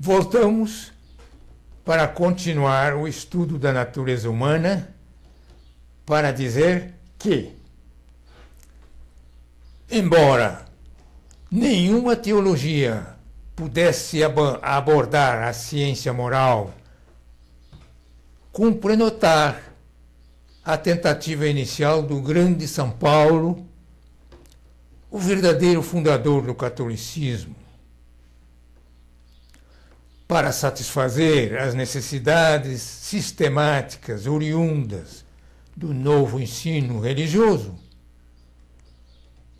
Voltamos para continuar o estudo da natureza humana, para dizer que, embora nenhuma teologia pudesse abordar a ciência moral, cumpre notar a tentativa inicial do grande São Paulo, o verdadeiro fundador do catolicismo, para satisfazer as necessidades sistemáticas oriundas do novo ensino religioso.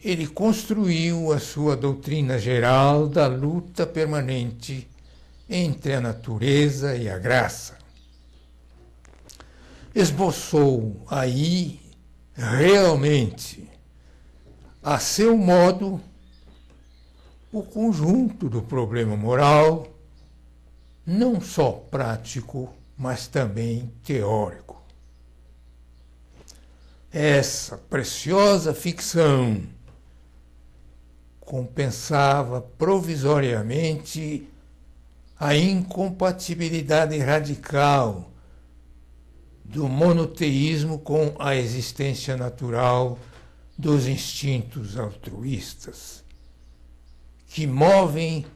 Ele construiu a sua doutrina geral da luta permanente entre a natureza e a graça. Esboçou aí realmente, a seu modo, o conjunto do problema moral, não só prático, mas também teórico. Essa preciosa ficção compensava provisoriamente a incompatibilidade radical do monoteísmo com a existência natural dos instintos altruístas, que movem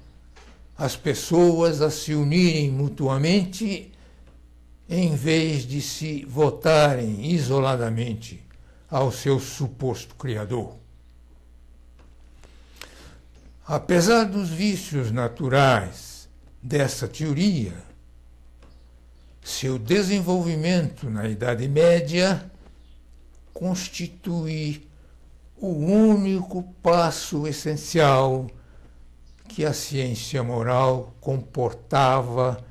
as pessoas a se unirem mutuamente em vez de se votarem isoladamente ao seu suposto Criador. Apesar dos vícios naturais dessa teoria, seu desenvolvimento na Idade Média constitui o único passo essencial que a ciência moral comportava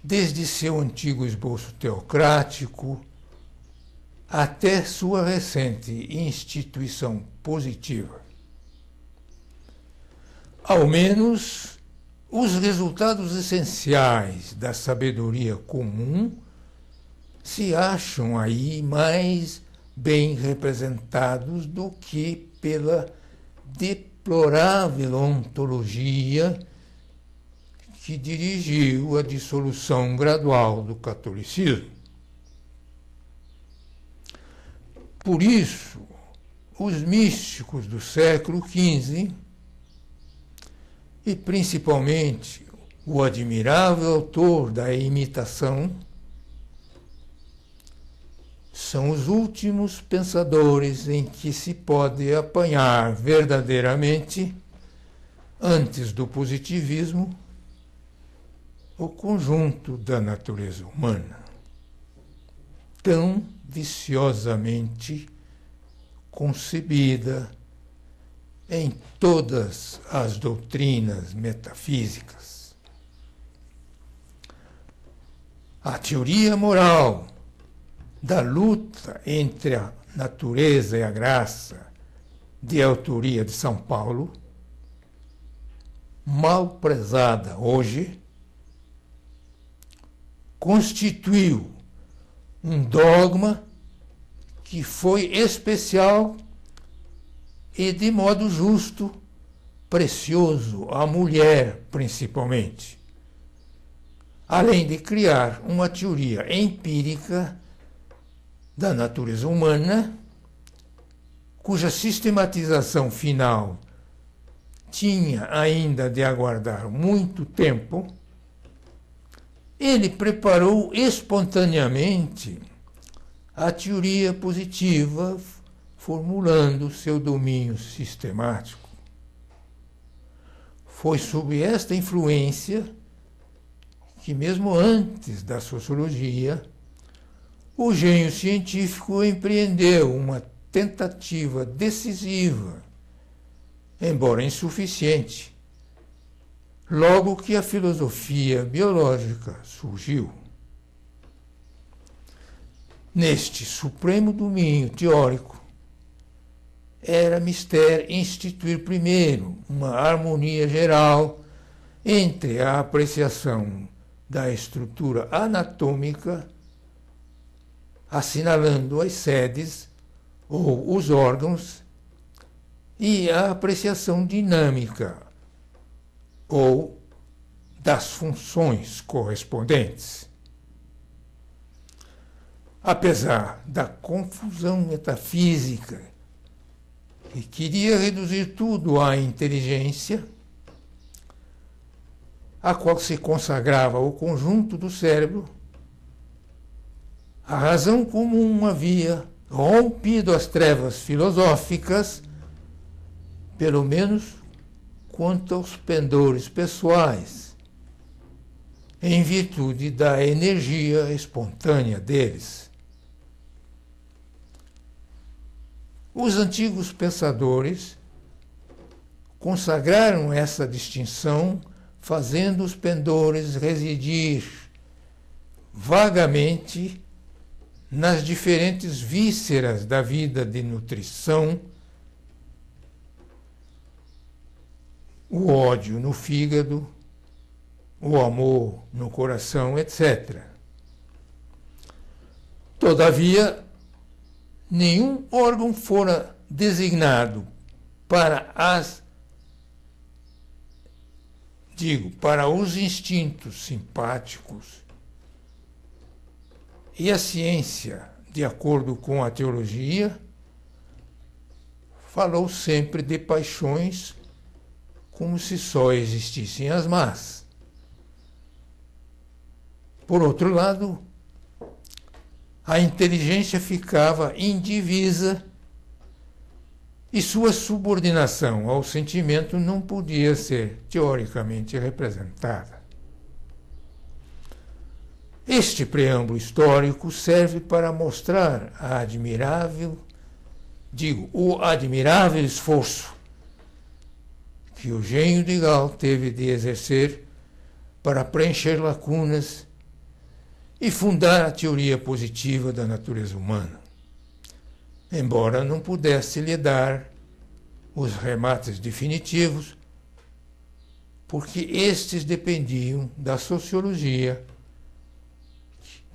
desde seu antigo esboço teocrático até sua recente instituição positiva. Ao menos, os resultados essenciais da sabedoria comum se acham aí mais bem representados do que pela deplorável ontologia que dirigiu a dissolução gradual do catolicismo. Por isso, os místicos do século XV, e principalmente o admirável autor da imitação, são os últimos pensadores em que se pode apanhar verdadeiramente, antes do positivismo, o conjunto da natureza humana, tão viciosamente concebida em todas as doutrinas metafísicas. A teoria moral da luta entre a natureza e a graça, de autoria de São Paulo, mal prezada hoje, constituiu um dogma que foi especial e, de modo justo, precioso à mulher, principalmente, além de criar uma teoria empírica da natureza humana, cuja sistematização final tinha ainda de aguardar muito tempo. Ele preparou espontaneamente a teoria positiva, formulando seu domínio sistemático. Foi sob esta influência que, mesmo antes da sociologia, o gênio científico empreendeu uma tentativa decisiva, embora insuficiente, logo que a filosofia biológica surgiu. Neste supremo domínio teórico, era mister instituir primeiro uma harmonia geral entre a apreciação da estrutura anatômica, assinalando as sedes ou os órgãos, e a apreciação dinâmica ou das funções correspondentes. Apesar da confusão metafísica que queria reduzir tudo à inteligência, a qual se consagrava o conjunto do cérebro, a razão comum havia rompido as trevas filosóficas, pelo menos quanto aos pendores pessoais, em virtude da energia espontânea deles. Os antigos pensadores consagraram essa distinção, fazendo os pendores residir vagamente nas diferentes vísceras da vida de nutrição, o ódio no fígado, o amor no coração, etc. Todavia, nenhum órgão fora designado para para os instintos simpáticos, e a ciência, de acordo com a teologia, falou sempre de paixões como se só existissem as más. Por outro lado, a inteligência ficava indivisa e sua subordinação ao sentimento não podia ser teoricamente representada. Este preâmbulo histórico serve para mostrar o admirável esforço que o gênio de Gall teve de exercer para preencher lacunas e fundar a teoria positiva da natureza humana, embora não pudesse lhe dar os remates definitivos, porque estes dependiam da sociologia,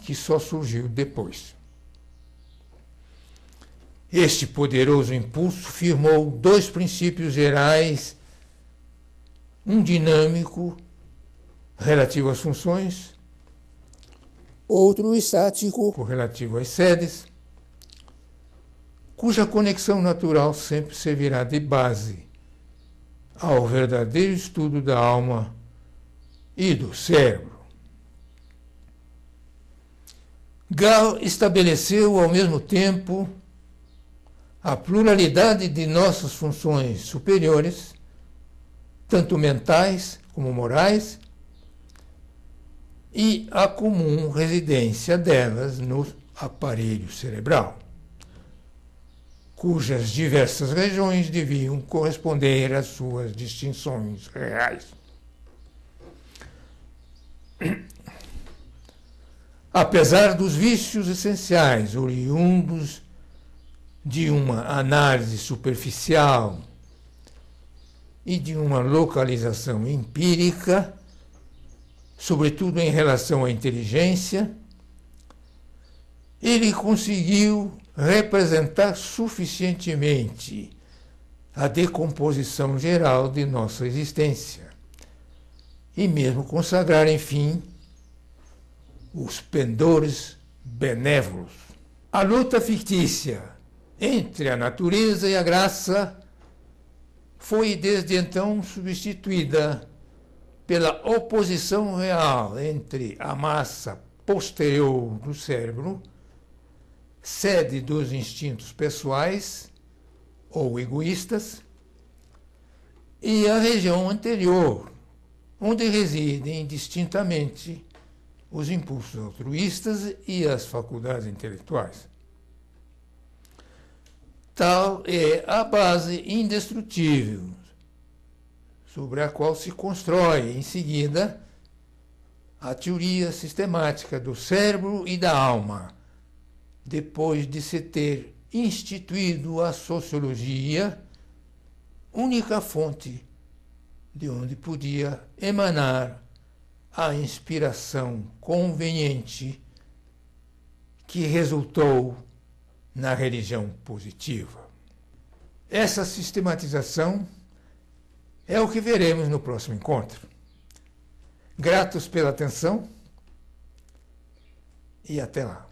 que só surgiu depois. Este poderoso impulso firmou dois princípios gerais, um dinâmico, relativo às funções, outro estático, relativo às sedes, cuja conexão natural sempre servirá de base ao verdadeiro estudo da alma e do cérebro. Gall estabeleceu, ao mesmo tempo, a pluralidade de nossas funções superiores, tanto mentais como morais, e a comum residência delas no aparelho cerebral, cujas diversas regiões deviam corresponder às suas distinções reais. Apesar dos vícios essenciais oriundos de uma análise superficial e de uma localização empírica, sobretudo em relação à inteligência, ele conseguiu representar suficientemente a decomposição geral de nossa existência e mesmo consagrar, enfim, os pendores benévolos. A luta fictícia entre a natureza e a graça foi desde então substituída pela oposição real entre a massa posterior do cérebro, sede dos instintos pessoais ou egoístas, e a região anterior, onde residem distintamente os impulsos altruístas e as faculdades intelectuais. Tal é a base indestrutível sobre a qual se constrói, em seguida, a teoria sistemática do cérebro e da alma, depois de se ter instituído a sociologia, única fonte de onde podia emanar a inspiração conveniente que resultou na religião positiva. Essa sistematização é o que veremos no próximo encontro. Gratos pela atenção e até lá.